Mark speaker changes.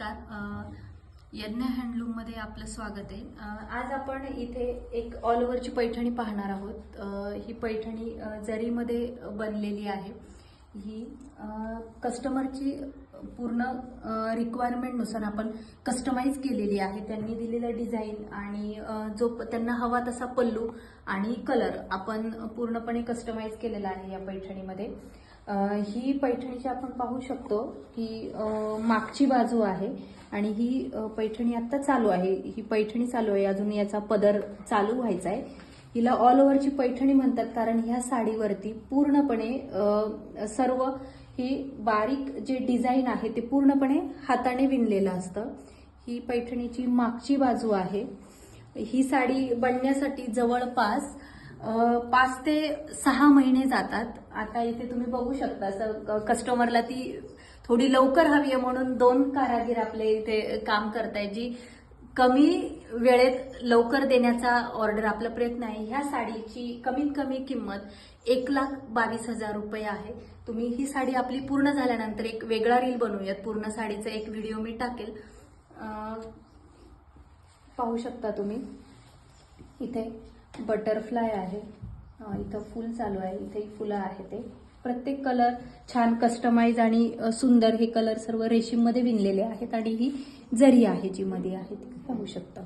Speaker 1: नमस्कार. यज्ञ हँडलूममध्ये आपलं स्वागत आहे. आज आपण इथे एक ऑल ओव्हरची पैठणी पाहणार आहोत. ही पैठणी जरीमध्ये बनलेली आहे. ही कस्टमरची पूर्ण रिक्वायरमेंटनुसार आपण कस्टमाइज केलेली आहे. त्यांनी दिलेलं डिझाईन आणि जो त्यांना हवा तसा पल्लू आणि कलर आपण पूर्णपणे कस्टमाइज केलेला आहे या पैठणीमध्ये. ही पैठणीची आपण पाहू शकतो की मागची बाजू आहे आणि ही पैठणी आता चालू आहे. ही पैठणी चालू आहे, अजून याचा पदर चालू व्हायचा आहे. हिला ऑल ओव्हरची पैठणी म्हणतात कारण ह्या साडीवरती पूर्णपणे सर्व ही बारीक जे डिझाईन आहे ते पूर्णपणे हाताने विणलेलं असतं. ही पैठणीची मागची बाजू आहे. ही साडी बनण्यासाठी जवळपास 5 ते 6 महिने जातात. आता इथे तुम्ही बघू शकता कस्टमरला ती थोडी लवकर हवी आहे म्हणून 2 कारागीर आपले इथे काम करतायत, जी कमी वेळेत लवकर देण्याचा ऑर्डर आपला प्रयत्न आहे. ह्या साडीची कमीत कमी किंमत 1,22,000 रुपये आहे. तुम्ही ही साडी आपली पूर्ण झाल्यानंतर एक वेगळा रील बनवूयात. पूर्ण साडीचा एक व्हिडिओ मी टाकेल. पाहू शकता तुम्ही इथे बटरफ्लाय आहे, इथं फुल चालू आहे, इथे फुलं आहे. ते प्रत्येक कलर छान कस्टमाइज आणि सुंदर. हे कलर सर्व रेशीम मध्ये विणलेले आहेत आणि ही जरी आहे जी मध्ये आहे ती पाहू शकता.